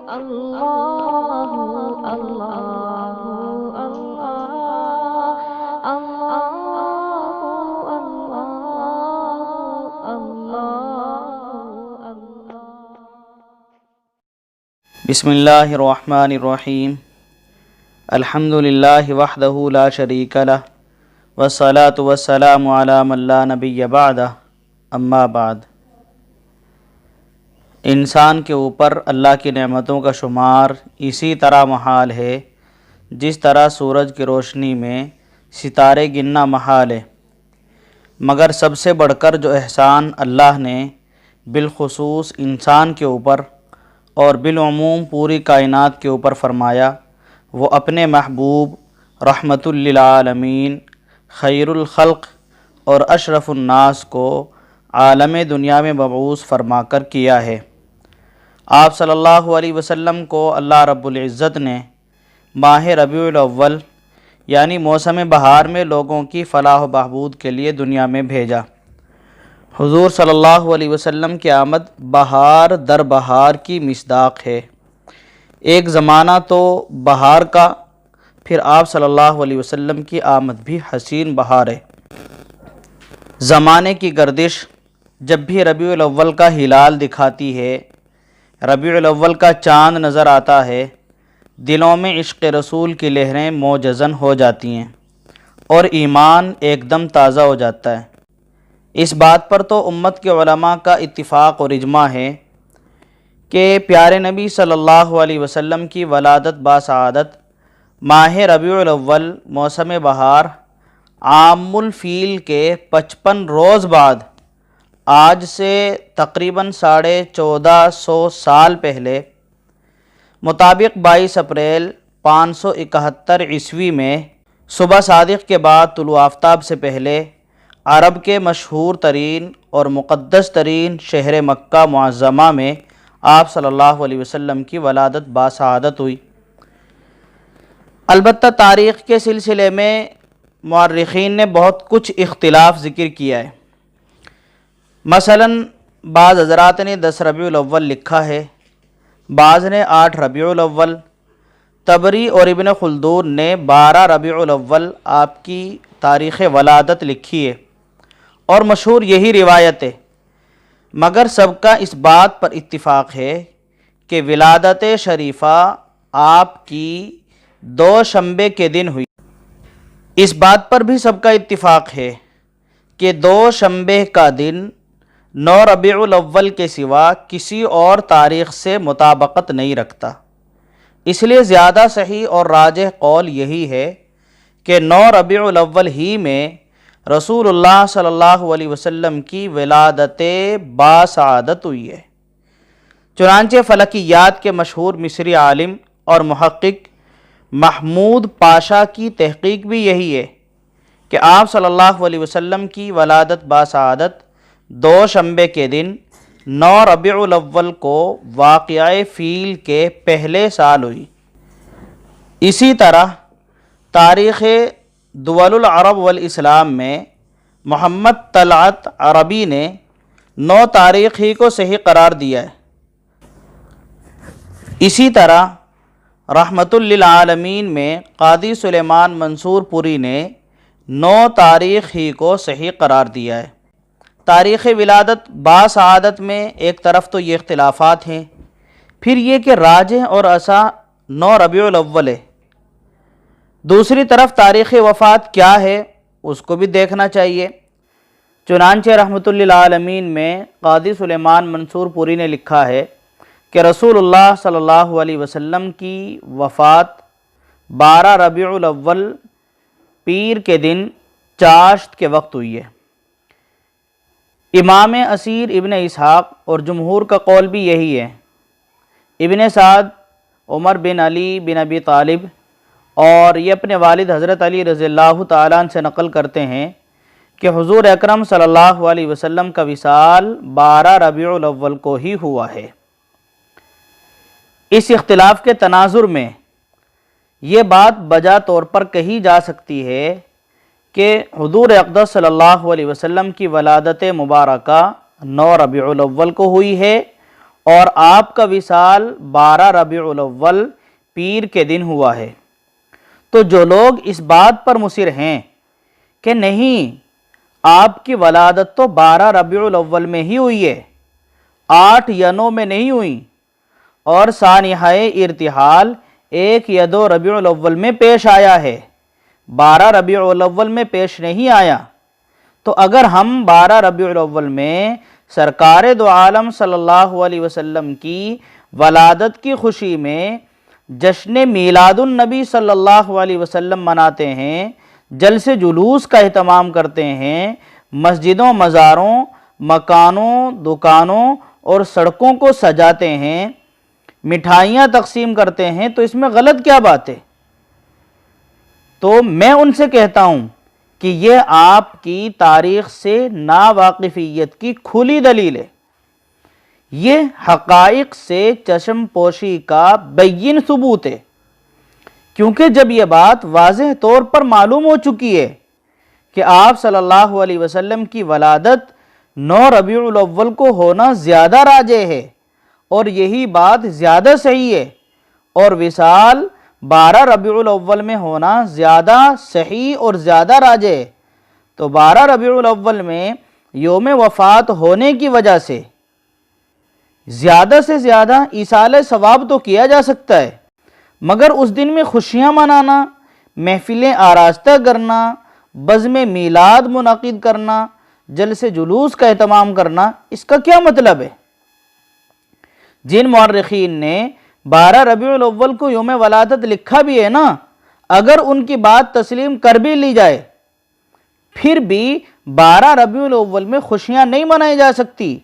اللہ اللہ اللہ اللہ اللہ۔ بسم اللہ الرحمن الرحیم۔ الحمد للہ وحدہ لا شریک لہ والصلاة والسلام علی من لا نبی بعدہ، اما بعد۔ انسان کے اوپر اللہ کی نعمتوں کا شمار اسی طرح محال ہے جس طرح سورج کی روشنی میں ستارے گننا محال ہے، مگر سب سے بڑھ کر جو احسان اللہ نے بالخصوص انسان کے اوپر اور بالعموم پوری کائنات کے اوپر فرمایا، وہ اپنے محبوب رحمت للعالمین خیر الخلق اور اشرف الناس کو عالم دنیا میں مبعوث فرما کر کیا ہے۔ آپ صلی اللہ علیہ وسلم کو اللہ رب العزت نے ماہ ربیع الاول یعنی موسم بہار میں لوگوں کی فلاح و بہبود کے لیے دنیا میں بھیجا۔ حضور صلی اللہ علیہ وسلم کی آمد بہار در بہار کی مصداق ہے۔ ایک زمانہ تو بہار کا، پھر آپ صلی اللہ علیہ وسلم کی آمد بھی حسین بہار ہے۔ زمانے کی گردش جب بھی ربیع الاول کا ہلال دکھاتی ہے، ربیع الاول کا چاند نظر آتا ہے، دلوں میں عشق رسول کی لہریں موجزن ہو جاتی ہیں اور ایمان ایک دم تازہ ہو جاتا ہے۔ اس بات پر تو امت کے علماء کا اتفاق اور اجماع ہے کہ پیارے نبی صلی اللہ علیہ وسلم کی ولادت باسعادت ماہ ربیع الاول موسم بہار عام الفیل کے 55 روز بعد، آج سے تقریباً 1450 سال پہلے، مطابق 22 اپریل 571 عیسوی میں صبح صادق کے بعد طلوع آفتاب سے پہلے عرب کے مشہور ترین اور مقدس ترین شہر مکہ معظمہ میں آپ صلی اللہ علیہ وسلم کی ولادت باسعادت ہوئی۔ البتہ تاریخ کے سلسلے میں مورخین نے بہت کچھ اختلاف ذکر کیا ہے۔ مثلاً بعض حضرات نے 10 ربیع الاول لکھا ہے، بعض نے 8 ربیع الاول، طبری اور ابن خلدون نے 12 ربیع الاول آپ کی تاریخ ولادت لکھی ہے، اور مشہور یہی روایت ہے، مگر سب کا اس بات پر اتفاق ہے کہ ولادت شریفہ آپ کی دوشنبے کے دن ہوئی۔ اس بات پر بھی سب کا اتفاق ہے کہ دوشنبے کا دن 9 ربیع الاول کے سوا کسی اور تاریخ سے مطابقت نہیں رکھتا۔ اس لیے زیادہ صحیح اور راجح قول یہی ہے کہ 9 ربیع الاول ہی میں رسول اللہ صلی اللہ علیہ وسلم کی ولادت باسعادت ہوئی ہے۔ چنانچہ فلکیات کے مشہور مصری عالم اور محقق محمود پاشا کی تحقیق بھی یہی ہے کہ آپ صلی اللہ علیہ وسلم کی ولادت باسعادت دوشنبے کے دن 9 ربیع الاول کو واقعہ فیل کے پہلے سال ہوئی۔ اسی طرح تاریخ دول العرب والاسلام میں محمد طلعت عربی نے 9 تاریخ ہی کو صحیح قرار دیا ہے۔ اسی طرح رحمت للعالمین میں قاضی سلیمان منصور پوری نے 9 تاریخ ہی کو صحیح قرار دیا ہے۔ تاریخ ولادت باسعادت میں ایک طرف تو یہ اختلافات ہیں، پھر یہ کہ راجح اور اصح 9 ربیع الاول ہے۔ دوسری طرف تاریخ وفات کیا ہے اس کو بھی دیکھنا چاہیے۔ چنانچہ رحمت للعالمین میں قاضی سلیمان منصور پوری نے لکھا ہے کہ رسول اللہ صلی اللہ علیہ وسلم کی وفات 12 ربیع الاول پیر کے دن چاشت کے وقت ہوئی ہے۔ امام اسیر ابن اسحاق اور جمہور کا قول بھی یہی ہے۔ ابن سعد عمر بن علی بن ابی طالب اور یہ اپنے والد حضرت علی رضی اللہ تعالیٰ عنہ سے نقل کرتے ہیں کہ حضور اکرم صلی اللہ علیہ وسلم کا وصال 12 ربیع الاول کو ہی ہوا ہے۔ اس اختلاف کے تناظر میں یہ بات بجا طور پر کہی جا سکتی ہے کہ حضور اقدس صلی اللہ علیہ وسلم کی ولادت مبارکہ 9 ربیع الاول کو ہوئی ہے، اور آپ کا وصال 12 ربیع الاول پیر کے دن ہوا ہے۔ تو جو لوگ اس بات پر مصر ہیں کہ نہیں آپ کی ولادت تو 12 ربیع الاول میں ہی ہوئی ہے، 8 یا 9 میں نہیں ہوئی، اور سانحہ ارتحال 1 یا 2 ربیع الاول میں پیش آیا ہے، 12 ربیع الاول میں پیش نہیں آیا، تو اگر ہم 12 ربیع الاول میں سرکار دو عالم صلی اللہ علیہ وسلم کی ولادت کی خوشی میں جشن میلاد النبی صلی اللہ علیہ وسلم مناتے ہیں، جلسے جلوس کا اہتمام کرتے ہیں، مسجدوں، مزاروں، مکانوں، دکانوں اور سڑکوں کو سجاتے ہیں، مٹھائیاں تقسیم کرتے ہیں، تو اس میں غلط کیا بات ہے؟ تو میں ان سے کہتا ہوں کہ یہ آپ کی تاریخ سے ناواقفیت کی کھلی دلیل ہے، یہ حقائق سے چشم پوشی کا بین ثبوت ہے، کیونکہ جب یہ بات واضح طور پر معلوم ہو چکی ہے کہ آپ صلی اللہ علیہ وسلم کی ولادت 9 ربیع الاول کو ہونا زیادہ راجح ہے اور یہی بات زیادہ صحیح ہے، اور وصال 12 ربیع الاول میں ہونا زیادہ صحیح اور زیادہ راجح ہے، تو 12 ربیع الاول میں یوم وفات ہونے کی وجہ سے زیادہ سے زیادہ ایصال ثواب تو کیا جا سکتا ہے، مگر اس دن میں خوشیاں منانا، محفلیں آراستہ کرنا، بزم میلاد منعقد کرنا، جلسے جلوس کا اہتمام کرنا، اس کا کیا مطلب ہے؟ جن مورخین نے 12 ربیع الاول کو یوم ولادت لکھا بھی ہے نا، اگر ان کی بات تسلیم کر بھی لی جائے، پھر بھی 12 ربیع الاول میں خوشیاں نہیں منائی جا سکتی،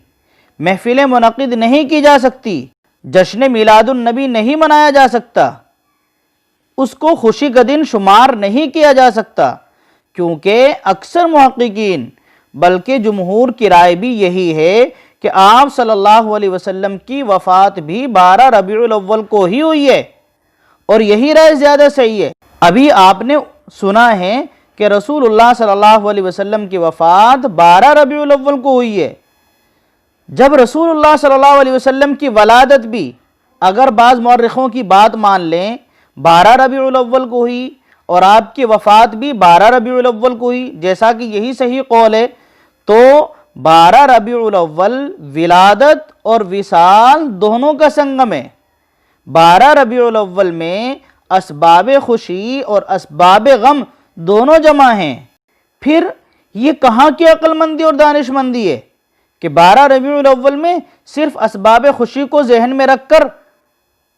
محفلیں منعقد نہیں کی جا سکتی، جشن میلاد النبی نہیں منایا جا سکتا، اس کو خوشی کا دن شمار نہیں کیا جا سکتا، کیونکہ اکثر محققین بلکہ جمہور کی رائے بھی یہی ہے کہ آپ صلی اللہ علیہ وسلم کی وفات بھی 12 ربیع الاول کو ہی ہوئی ہے، اور یہی رائے زیادہ صحیح ہے۔ ابھی آپ نے سنا ہے کہ رسول اللہ صلی اللہ علیہ وسلم کی وفات 12 ربیع الاول کو ہوئی ہے، جب رسول اللہ صلی اللہ علیہ وسلم کی ولادت بھی اگر بعض مورخوں کی بات مان لیں 12 ربیع الاول کو ہوئی، اور آپ کی وفات بھی 12 ربیع الاول کو ہوئی، جیسا کہ یہی صحیح قول ہے، تو 12 ربیع الاول ولادت اور وصال دونوں کا سنگم ہے۔ 12 ربیع الاول میں اسباب خوشی اور اسباب غم دونوں جمع ہیں، پھر یہ کہاں کی عقل مندی اور دانش مندی ہے کہ 12 ربیع الاول میں صرف اسباب خوشی کو ذہن میں رکھ کر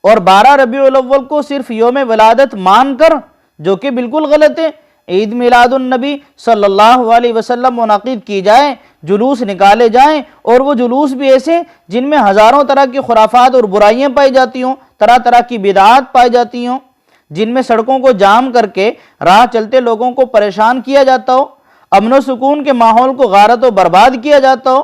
اور 12 ربیع الاول کو صرف یوم ولادت مان کر، جو کہ بالکل غلط ہے، عید میلاد النبی صلی اللہ علیہ وسلم منعقد کی جائے، جلوس نکالے جائیں، اور وہ جلوس بھی ایسے جن میں ہزاروں طرح کی خرافات اور برائیاں پائی جاتی ہوں، طرح طرح کی بدعات پائی جاتی ہوں، جن میں سڑکوں کو جام کر کے راہ چلتے لوگوں کو پریشان کیا جاتا ہو، امن و سکون کے ماحول کو غارت و برباد کیا جاتا ہو،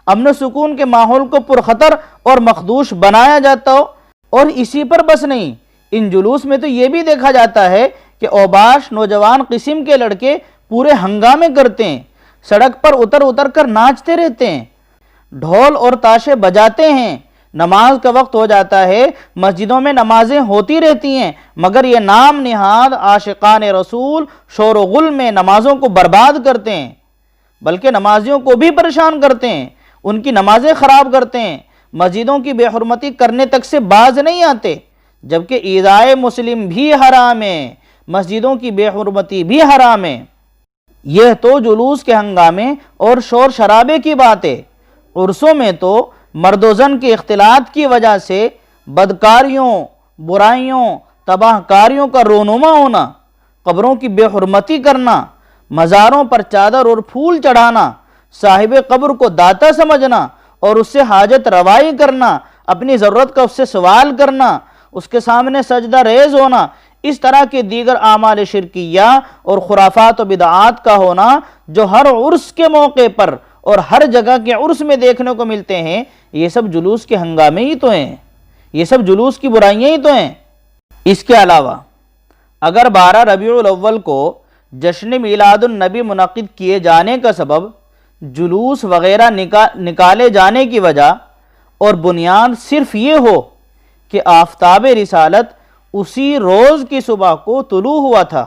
امن و سکون کے ماحول کو پرخطر اور مخدوش بنایا جاتا ہو، اور اسی پر بس نہیں، ان جلوس میں تو یہ بھی دیکھا جاتا ہے کہ اوباش نوجوان قسم کے لڑکے پورے ہنگامے کرتے ہیں، سڑک پر اتر اتر کر ناچتے رہتے ہیں، ڈھول اور تاشے بجاتے ہیں، نماز کا وقت ہو جاتا ہے، مسجدوں میں نمازیں ہوتی رہتی ہیں، مگر یہ نام نہاد عاشقان رسول شور و غل میں نمازوں کو برباد کرتے ہیں، بلکہ نمازیوں کو بھی پریشان کرتے ہیں، ان کی نمازیں خراب کرتے ہیں، مسجدوں کی بے حرمتی کرنے تک سے باز نہیں آتے، جبکہ ایذائے مسلم بھی حرام ہے، مسجدوں کی بے حرمتی بھی حرام ہے۔ یہ تو جلوس کے ہنگامے اور شور شرابے کی بات ہے۔ عرسوں میں تو مرد و زن کے اختلاط کی وجہ سے بدکاریوں، برائیوں، تباہ کاریوں کا رونما ہونا، قبروں کی بے حرمتی کرنا، مزاروں پر چادر اور پھول چڑھانا، صاحب قبر کو داتا سمجھنا اور اس سے حاجت روائی کرنا، اپنی ضرورت کا اس سے سوال کرنا، اس کے سامنے سجدہ ریز ہونا، اس طرح کے دیگر اعمال شرکیہ اور خرافات و بدعات کا ہونا جو ہر عرس کے موقع پر اور ہر جگہ کے عرس میں دیکھنے کو ملتے ہیں، یہ سب جلوس کے ہنگامے ہی تو ہیں، یہ سب جلوس کی برائیاں ہی تو ہیں۔ اس کے علاوہ اگر 12 ربیع الاول کو جشن میلاد النبی منعقد کیے جانے کا سبب جلوس وغیرہ نکالے جانے کی وجہ اور بنیاد صرف یہ ہو کہ آفتاب رسالت اسی روز کی صبح کو طلوع ہوا تھا،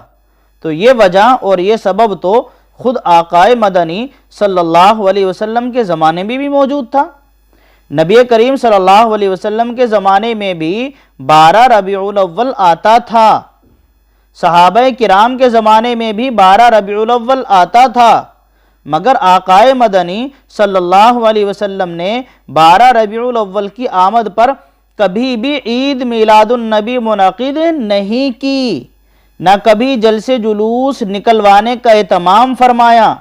تو یہ وجہ اور یہ سبب تو خود آقائے مدنی صلی اللہ علیہ وسلم کے زمانے میں بھی موجود تھا۔ نبی کریم صلی اللہ علیہ وسلم کے زمانے میں بھی 12 ربیع الاول آتا تھا، صحابہ کرام کے زمانے میں بھی 12 ربیع الاول آتا تھا، مگر آقائے مدنی صلی اللہ علیہ وسلم نے 12 ربیع الاول کی آمد پر کبھی بھی عید میلاد النبی منعقد نہیں کی، نہ کبھی جلسے جلوس نکلوانے کا اہتمام فرمایا۔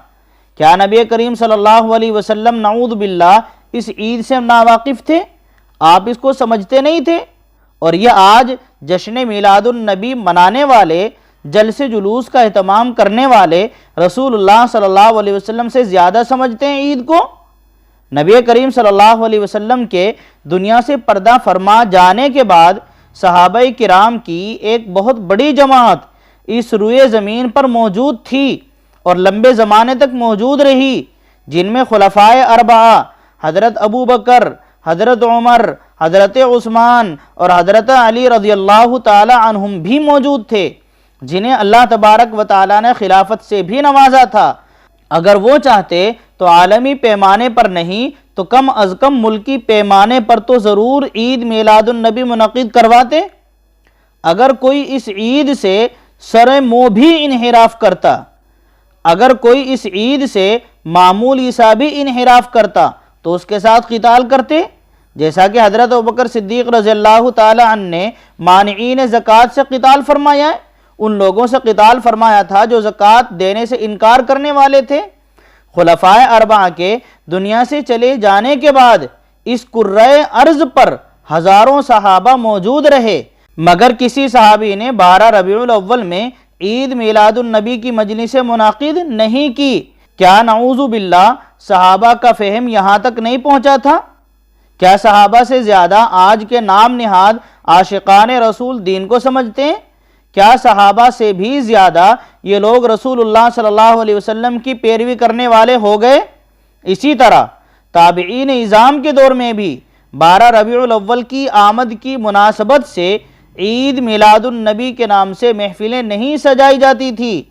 کیا نبی کریم صلی اللہ علیہ وسلم نعوذ باللہ اس عید سے ناواقف تھے؟ آپ اس کو سمجھتے نہیں تھے؟ اور یہ آج جشن میلاد النبی منانے والے، جلسے جلوس کا اہتمام کرنے والے رسول اللہ صلی اللہ علیہ وسلم سے زیادہ سمجھتے ہیں عید کو؟ نبی کریم صلی اللہ علیہ وسلم کے دنیا سے پردہ فرما جانے کے بعد صحابہ کرام کی ایک بہت بڑی جماعت اس روئے زمین پر موجود تھی اور لمبے زمانے تک موجود رہی، جن میں خلفائے اربعہ حضرت ابو بکر، حضرت عمر، حضرت عثمان اور حضرت علی رضی اللہ تعالی عنہم بھی موجود تھے، جنہیں اللہ تبارک و تعالی نے خلافت سے بھی نوازا تھا۔ اگر وہ چاہتے تو عالمی پیمانے پر نہیں تو کم از کم ملکی پیمانے پر تو ضرور عید میلاد النبی منعقد کرواتے۔ اگر کوئی اس عید سے سر منہ بھی انحراف کرتا، اگر کوئی اس عید سے معمولی سا بھی انحراف کرتا تو اس کے ساتھ قتال کرتے، جیسا کہ حضرت ابوبکر صدیق رضی اللہ تعالی عنہ نے مانعین زکوٰۃ سے قتال فرمایا ہے، ان لوگوں سے قتال فرمایا تھا جو زکوٰۃ دینے سے انکار کرنے والے تھے۔ خلفائے اربعہ کے دنیا سے چلے جانے کے بعد اس کرۂ ارض پر ہزاروں صحابہ موجود رہے، مگر کسی صحابی نے 12 ربیع الاول میں عید میلاد النبی کی مجلس منعقد نہیں کی۔ کیا نعوذ باللہ صحابہ کا فہم یہاں تک نہیں پہنچا تھا؟ کیا صحابہ سے زیادہ آج کے نام نہاد عاشقان رسول دین کو سمجھتے ہیں؟ کیا صحابہ سے بھی زیادہ یہ لوگ رسول اللہ صلی اللہ علیہ وسلم کی پیروی کرنے والے ہو گئے؟ اسی طرح تابعین اعظام کے دور میں بھی 12 ربیع الاول کی آمد کی مناسبت سے عید میلاد النبی کے نام سے محفلیں نہیں سجائی جاتی تھی،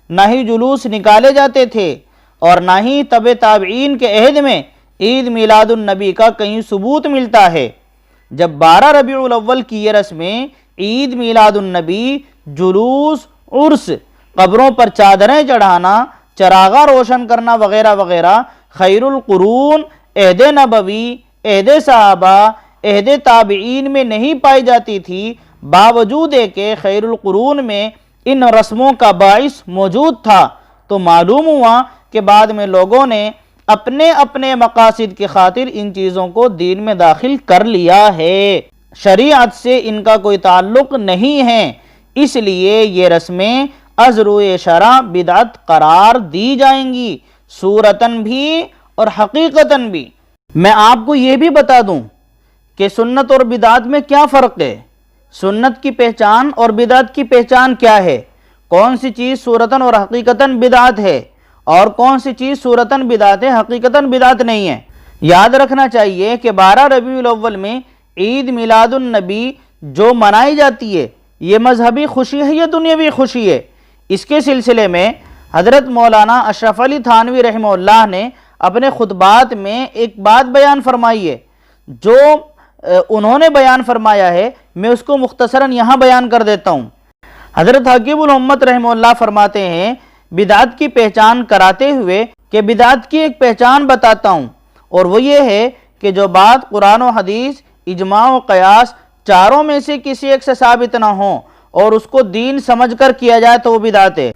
نہ ہی جلوس نکالے جاتے تھے، اور نہ ہی تبع تابعین کے عہد میں عید میلاد النبی کا کہیں ثبوت ملتا ہے۔ جب 12 ربیع الاول کی یہ رسمیں عید میلاد النبی، جلوس، عرس، قبروں پر چادریں چڑھانا، چراغاں روشن کرنا وغیرہ وغیرہ خیر القرون، عہد نبوی، عہد صحابہ، عہد تابعین میں نہیں پائی جاتی تھی، باوجود کہ خیر القرون میں ان رسموں کا باعث موجود تھا، تو معلوم ہوا کہ بعد میں لوگوں نے اپنے اپنے مقاصد کی خاطر ان چیزوں کو دین میں داخل کر لیا ہے، شریعت سے ان کا کوئی تعلق نہیں ہے، اس لیے یہ رسمیں از روئے شرع بدعت قرار دی جائیں گی، صورتاً بھی اور حقیقتاً بھی۔ میں آپ کو یہ بھی بتا دوں کہ سنت اور بدعت میں کیا فرق ہے، سنت کی پہچان اور بدعت کی پہچان کیا ہے، کون سی چیز صورتاً اور حقیقتاً بدعت ہے اور کون سی چیز صورتاً بدعت ہے، حقیقتاً بدعت نہیں ہے۔ یاد رکھنا چاہیے کہ 12 ربیع الاول میں عید میلاد النبی جو منائی جاتی ہے، یہ مذہبی خوشی ہے یا دنیاوی خوشی ہے؟ اس کے سلسلے میں حضرت مولانا اشرف علی تھانوی رحمہ اللہ نے اپنے خطبات میں ایک بات بیان فرمائی ہے، جو انہوں نے بیان فرمایا ہے، میں اس کو مختصراً یہاں بیان کر دیتا ہوں۔ حضرت حکیم الامت رحمہ اللہ فرماتے ہیں، بدعت کی پہچان کراتے ہوئے کہ بدعت کی ایک پہچان بتاتا ہوں، اور وہ یہ ہے کہ جو بات قرآن و حدیث، اجماع و قیاس چاروں میں سے کسی ایک سے ثابت نہ ہو اور اس کو دین سمجھ کر کیا جائے تو وہ بدعت ہے۔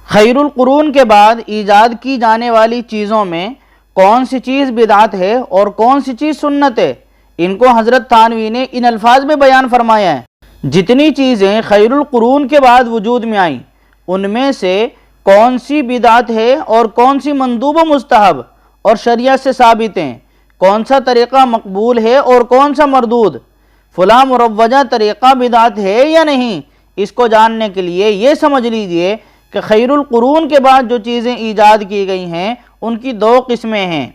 خیر القرون کے بعد ایجاد کی جانے والی چیزوں میں کون سی چیز بدعت ہے اور کون سی چیز سنت ہے، ان کو حضرت تھانوی نے ان الفاظ میں بیان فرمایا ہے۔ جتنی چیزیں خیر القرون کے بعد وجود میں آئیں، ان میں سے کون سی بدعت ہے اور کون سی مندوب و مستحب اور شریعت سے ثابت ہیں، کون سا طریقہ مقبول ہے اور کون سا مردود، فلاں مروجہ طریقہ بدعت ہے یا نہیں، اس کو جاننے کے لیے یہ سمجھ لیجئے کہ خیر القرون کے بعد جو چیزیں ایجاد کی گئی ہیں ان کی دو قسمیں ہیں۔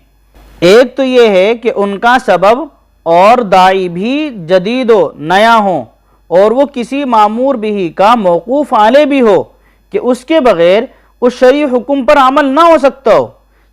ایک تو یہ ہے کہ ان کا سبب اور داعی بھی جدید و نیا ہوں اور وہ کسی معمور بھی کا موقوف علیہ بھی ہو کہ اس کے بغیر اس شرعی حکم پر عمل نہ ہو سکتا ہو،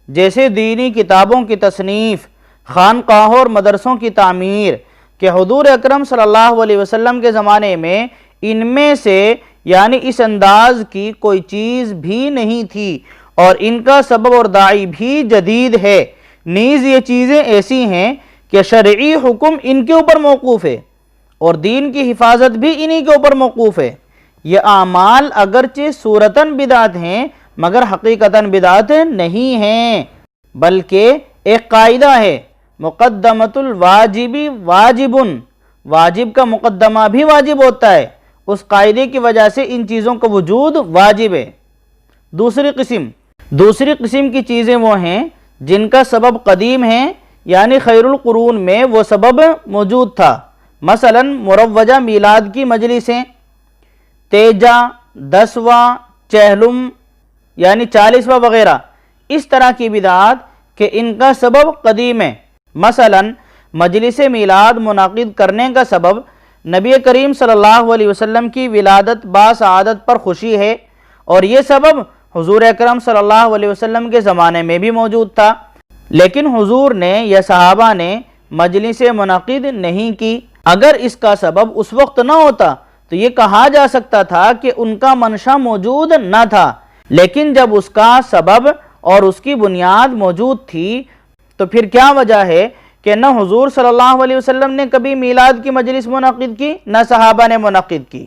جیسے دینی کتابوں کی تصنیف، خانقاہوں اور مدرسوں کی تعمیر، کہ حضور اکرم صلی اللہ علیہ وسلم کے زمانے میں ان میں سے یعنی اس انداز کی کوئی چیز بھی نہیں تھی اور ان کا سبب اور داعی بھی جدید ہے۔ نیز یہ چیزیں ایسی ہیں کہ شرعی حکم ان کے اوپر موقوف ہے اور دین کی حفاظت بھی انہی کے اوپر موقوف ہے۔ یہ اعمال اگرچہ صورتاً بدعت ہیں مگر حقیقتاً بدعت نہیں ہیں، بلکہ ایک قاعدہ ہے، مقدمۃ الواجبی واجبن، واجب کا مقدمہ بھی واجب ہوتا ہے، اس قاعدے کی وجہ سے ان چیزوں کا وجود واجب ہے۔ دوسری قسم کی چیزیں وہ ہیں جن کا سبب قدیم ہے، یعنی خیر القرون میں وہ سبب موجود تھا، مثلا مروجہ میلاد کی مجلسیں، تیجا، دسواں، چہلم یعنی 40واں وغیرہ، اس طرح کی بدعات کہ ان کا سبب قدیم ہے۔ مثلا مجلس میلاد منعقد کرنے کا سبب نبی کریم صلی اللہ علیہ وسلم کی ولادت باسعادت پر خوشی ہے، اور یہ سبب حضور اکرم صلی اللہ علیہ وسلم کے زمانے میں بھی موجود تھا، لیکن حضور نے یا صحابہ نے مجلس منعقد نہیں کی۔ اگر اس کا سبب اس وقت نہ ہوتا تو یہ کہا جا سکتا تھا کہ ان کا منشا موجود نہ تھا، لیکن جب اس کا سبب اور اس کی بنیاد موجود تھی تو پھر کیا وجہ ہے کہ نہ حضور صلی اللہ علیہ وسلم نے کبھی میلاد کی مجلس منعقد کی نہ صحابہ نے منعقد کی۔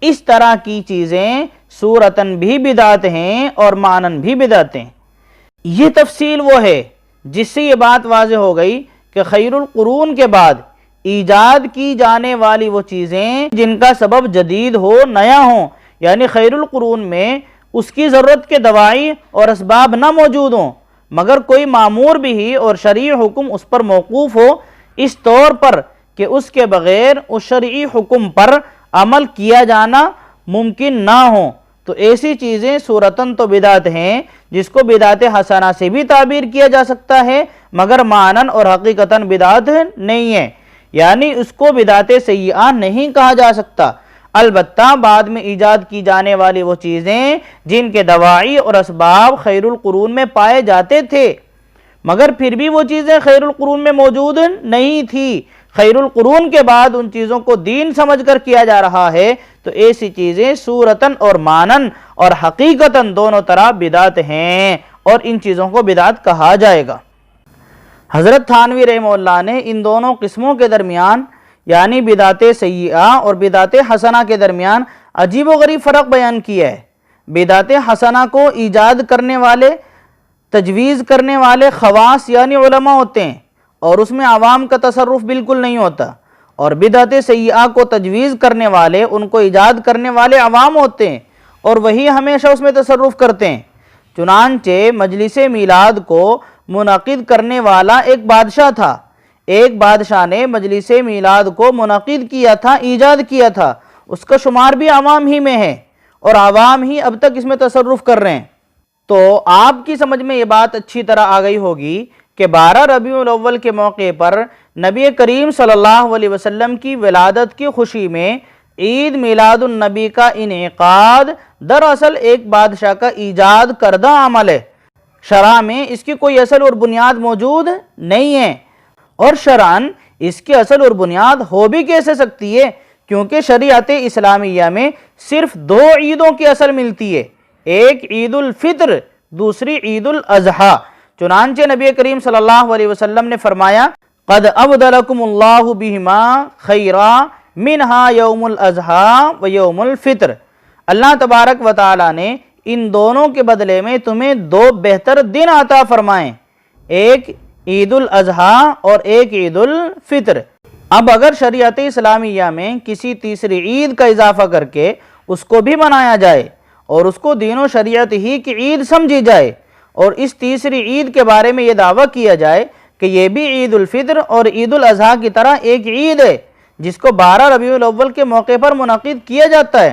اس طرح کی چیزیں صورتاً بھی بدعت ہیں اور معناً بھی بدعت ہیں۔ یہ تفصیل وہ ہے جس سے یہ بات واضح ہو گئی کہ خیر القرون کے بعد ایجاد کی جانے والی وہ چیزیں جن کا سبب جدید ہو، نیا ہوں، یعنی خیر القرون میں اس کی ضرورت کے دواعی اور اسباب نہ موجود ہوں مگر کوئی معمور بھی اور شرعی حکم اس پر موقوف ہو، اس طور پر کہ اس کے بغیر اس شرعی حکم پر عمل کیا جانا ممکن نہ ہو، تو ایسی چیزیں صورتاً تو بدعت ہیں جس کو بدعت حسنہ سے بھی تعبیر کیا جا سکتا ہے مگر معناً اور حقیقتاً بدعت نہیں ہے، یعنی اس کو بدعت سیئہ نہیں کہا جا سکتا۔ البتہ بعد میں ایجاد کی جانے والی وہ چیزیں جن کے دواعی اور اسباب خیر القرون میں پائے جاتے تھے مگر پھر بھی وہ چیزیں خیر القرون میں موجود نہیں تھی، خیر القرون کے بعد ان چیزوں کو دین سمجھ کر کیا جا رہا ہے، تو ایسی چیزیں صورتاً اور معناً اور حقیقتاً دونوں طرح بدعت ہیں اور ان چیزوں کو بدعت کہا جائے گا۔ حضرت تھانوی رحمہ اللہ نے ان دونوں قسموں کے درمیان یعنی بدعت سیئہ اور بدعت حسنہ کے درمیان عجیب و غریب فرق بیان کیا ہے۔ بدعت حسنہ کو ایجاد کرنے والے، تجویز کرنے والے خواص یعنی علماء ہوتے ہیں اور اس میں عوام کا تصرف بالکل نہیں ہوتا، اور بدعت سیئہ کو تجویز کرنے والے، ان کو ایجاد کرنے والے عوام ہوتے ہیں اور وہی ہمیشہ اس میں تصرف کرتے ہیں۔ چنانچہ مجلس میلاد کو منعقد کرنے والا ایک بادشاہ تھا، ایک بادشاہ نے مجلس میلاد کو منعقد کیا تھا، ایجاد کیا تھا، اس کا شمار بھی عوام ہی میں ہے اور عوام ہی اب تک اس میں تصرف کر رہے ہیں۔ تو آپ کی سمجھ میں یہ بات اچھی طرح آ گئی ہوگی کہ 12 ربیع الاول کے موقع پر نبی کریم صلی اللہ علیہ وسلم کی ولادت کی خوشی میں عید میلاد النبی کا انعقاد دراصل ایک بادشاہ کا ایجاد کردہ عمل ہے، شرع میں اس کی کوئی اصل اور بنیاد موجود نہیں ہے، اور شرعاً اس کی اصل اور بنیاد ہو بھی کیسے سکتی ہے کیونکہ شریعت اسلامیہ میں صرف 2 عیدوں کی اصل ملتی ہے، ایک عید الفطر، دوسری عید الاضحیٰ۔ چنانچہ نبی کریم صلی اللہ علیہ وسلم نے فرمایا قد ابدلکم اللہ بہما خیرا منہا یوم الاضحیٰ و یوم الفطر، اللہ تبارک و تعالی نے ان دونوں کے بدلے میں تمہیں 2 بہتر دن عطا فرمائیں، ایک عید الاضحیٰ اور ایک عید الفطر۔ اب اگر شریعت اسلامیہ میں کسی تیسری عید کا اضافہ کر کے اس کو بھی منایا جائے اور اس کو دین و شریعت ہی کی عید سمجھی جائے اور اس تیسری عید کے بارے میں یہ دعویٰ کیا جائے کہ یہ بھی عید الفطر اور عید الاضحیٰ کی طرح ایک عید ہے جس کو 12 ربیع الاول کے موقع پر منعقد کیا جاتا ہے،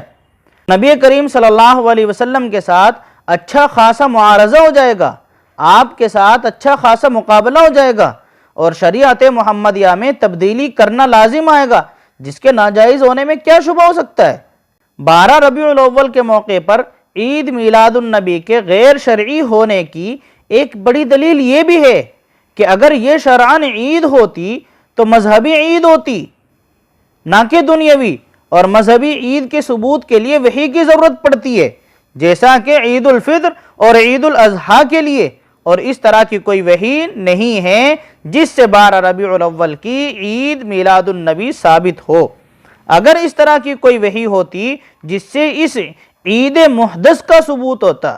نبی کریم صلی اللہ علیہ وسلم کے ساتھ اچھا خاصا معارضہ ہو جائے گا، آپ کے ساتھ اچھا خاصا مقابلہ ہو جائے گا اور شریعت محمدیہ میں تبدیلی کرنا لازم آئے گا، جس کے ناجائز ہونے میں کیا شبہ ہو سکتا ہے؟ 12 ربیع الاول کے موقع پر عید میلاد النبی کے غیر شرعی ہونے کی ایک بڑی دلیل یہ بھی ہے کہ اگر یہ شرعاً عید ہوتی تو مذہبی عید ہوتی، نہ کہ دنیاوی، اور مذہبی عید کے ثبوت کے لیے وحی کی ضرورت پڑتی ہے، جیسا کہ عید الفطر اور عید الاضحیٰ کے لیے، اور اس طرح کی کوئی وحی نہیں ہے جس سے 12 ربیع الاول کی عید میلاد النبی ثابت ہو۔ اگر اس طرح کی کوئی وحی ہوتی جس سے اس عید محدث کا ثبوت ہوتا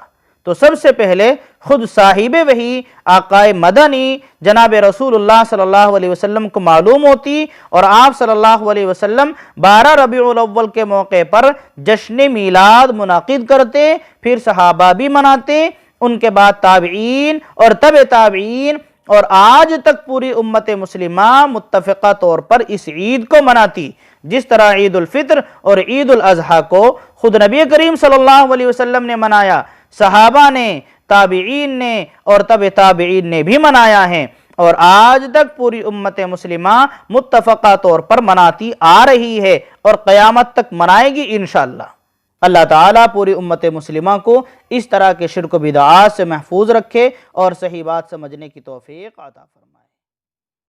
تو سب سے پہلے خود صاحب وحی آقا مدنی جناب رسول اللہ صلی اللہ علیہ وسلم کو معلوم ہوتی، اور آپ صلی اللہ علیہ وسلم 12 ربیع الاول کے موقع پر جشن میلاد منعقد کرتے، پھر صحابہ بھی مناتے، ان کے بعد تابعین اور تبع تابعین، اور آج تک پوری امت مسلمہ متفقہ طور پر اس عید کو مناتی، جس طرح عید الفطر اور عید الاضحیٰ کو خود نبی کریم صلی اللہ علیہ وسلم نے منایا، صحابہ نے، تابعین نے اور تبع تابعین نے بھی منایا ہے، اور آج تک پوری امت مسلمہ متفقہ طور پر مناتی آ رہی ہے اور قیامت تک منائے گی انشاءاللہ۔ اللہ تعالیٰ پوری امت مسلمہ کو اس طرح کے شرک و بدعات سے محفوظ رکھے اور صحیح بات سمجھنے کی توفیق عطا فرمائے۔